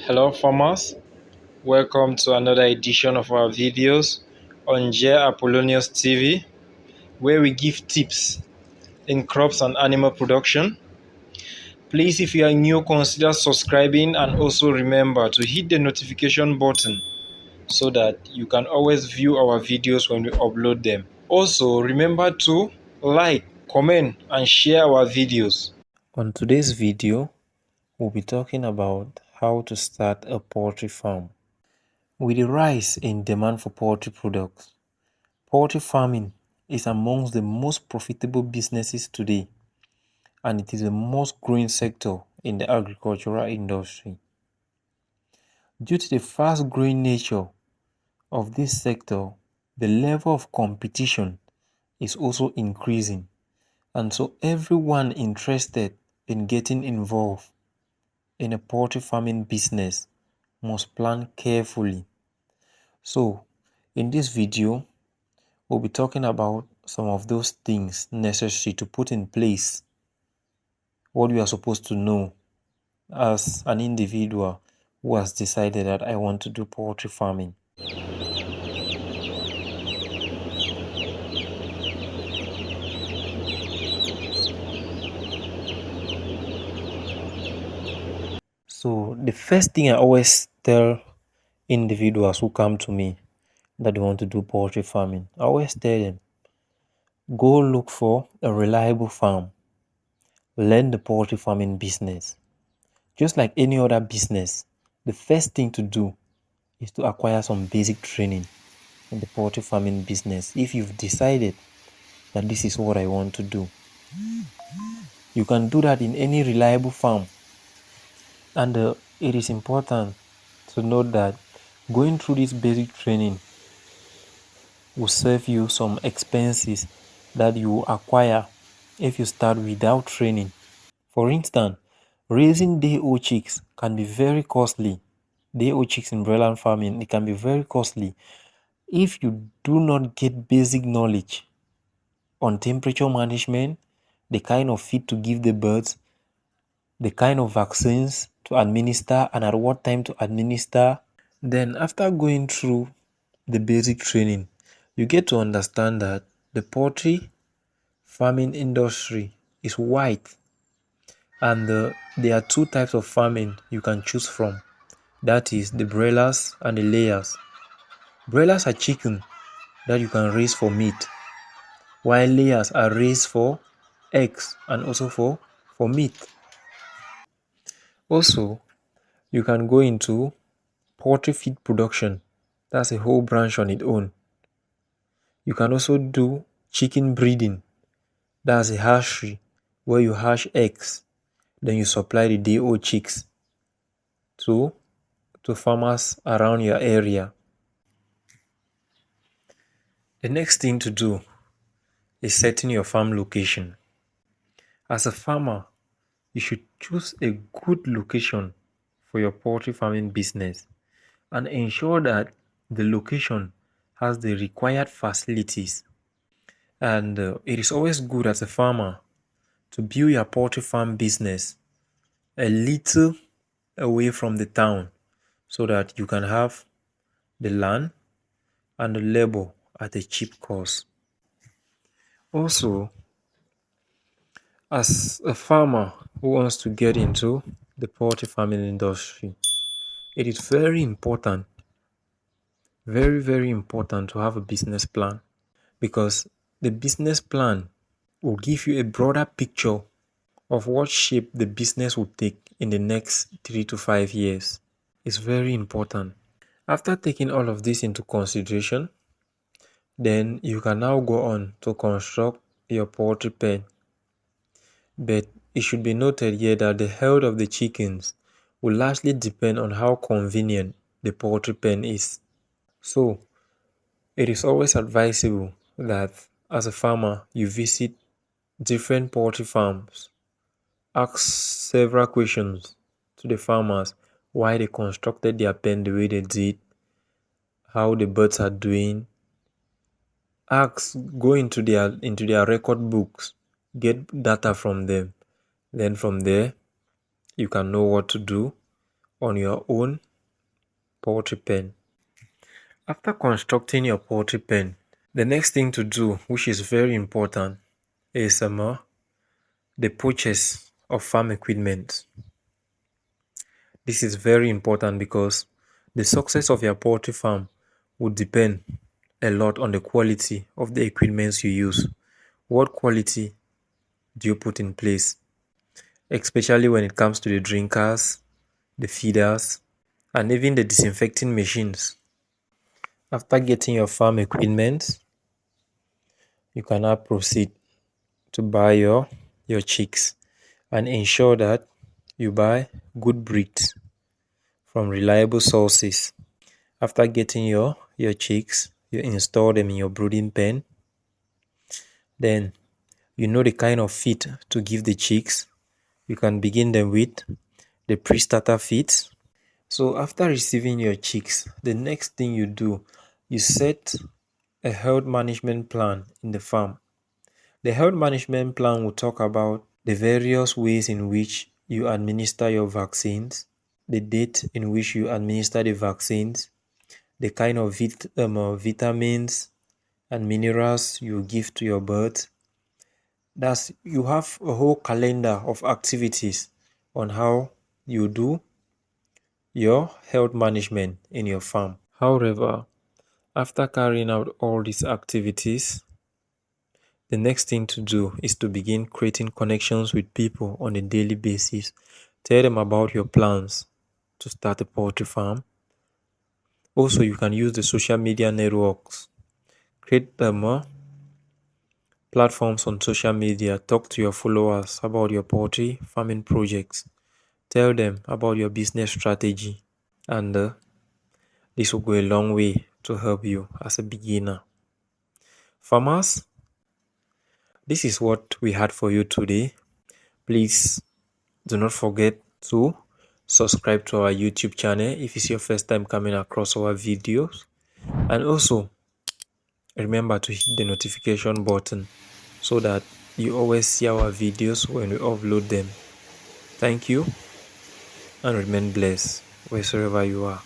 Hello farmers, welcome to another edition of our videos on J. Apollonius TV, where we give tips in crops and animal production. Please, if you are new, consider subscribing and also remember to hit the notification button so that you can always view our videos when we upload them. Also, remember to like, comment and share our videos. On today's video, we'll be talking about how to start a poultry farm. With the rise in demand for poultry products, poultry farming is amongst the most profitable businesses today, and it is the most growing sector in the agricultural industry. Due to the fast-growing nature of this sector, the level of competition is also increasing, and so everyone interested in getting involved in a poultry farming business must plan carefully. So, in this video, we'll be talking about some of those things necessary to put in place, what you are supposed to know as an individual who has decided that I want to do poultry farming. So the first thing I always tell individuals who come to me that they want to do poultry farming, I always tell them, go look for a reliable farm. Learn the poultry farming business. Just like any other business, the first thing to do is to acquire some basic training in the poultry farming business. If you've decided that this is what I want to do, you can do that in any reliable farm. And it is important to note that going through this basic training will save you some expenses that you will acquire if you start without training. For instance, raising day-old chicks can be very costly. Day-old chicks in broiler farming, it can be very costly if you do not get basic knowledge on temperature management, the kind of feed to give the birds, the kind of vaccines to administer and at what time to administer. Then after going through the basic training, you get to understand that the poultry farming industry is wide, and there are two types of farming you can choose from. That is the broilers and the layers. Broilers are chicken that you can raise for meat, while layers are raised for eggs and also for meat. Also, you can go into poultry feed production. That's a whole branch on its own. You can also do chicken breeding. That's a hatchery where you hatch eggs, then you supply the day-old chicks to farmers around your area. The next thing to do is setting your farm location. As a farmer, you should choose a good location for your poultry farming business and ensure that the location has the required facilities. And it is always good as a farmer to build your poultry farm business a little away from the town so that you can have the land and the labor at a cheap cost. Also, as a farmer who wants to get into the poultry farming industry, it is very important, very important to have a business plan, because the business plan will give you a broader picture of what shape the business will take in the next 3 to 5 years. It's very important. After taking all of this into consideration, then you can now go on to construct your poultry pen. But it should be noted here that the health of the chickens will largely depend on how convenient the poultry pen is. So, it is always advisable that as a farmer, you visit different poultry farms, ask several questions to the farmers why they constructed their pen the way they did, how the birds are doing. Go into their record books, get data from them. Then from there, you can know what to do on your own poultry pen. After constructing your poultry pen, the next thing to do, which is very important, is the purchase of farm equipment. This is very important because the success of your poultry farm would depend a lot on the quality of the equipments you use. What quality do you put in place? Especially when it comes to the drinkers, the feeders, and even the disinfecting machines. After getting your farm equipment, you can now proceed to buy your chicks and ensure that you buy good breeds from reliable sources. After getting your chicks, you install them in your brooding pen. Then you know the kind of feed to give the chicks. You can begin them with the pre-starter feeds. So after receiving your chicks, the next thing you do, you set a health management plan in the farm. The health management plan will talk about the various ways in which you administer your vaccines, the date in which you administer the vaccines, the kind of vitamins and minerals you give to your birds. Thus, you have a whole calendar of activities on how you do your health management in your farm. However, after carrying out all these activities, the next thing to do is to begin creating connections with people on a daily basis. Tell them about your plans to start a poultry farm. Also, you can use the social media networks. Create platforms on social media. Talk to your followers about your poultry farming projects. Tell them about your business strategy. And this will go a long way to help you as a beginner. Farmers, this is what we had for you today. Please do not forget to subscribe to our YouTube channel if it's your first time coming across our videos. And also remember to hit the notification button so that you always see our videos when we upload them. Thank you and remain blessed wherever you are.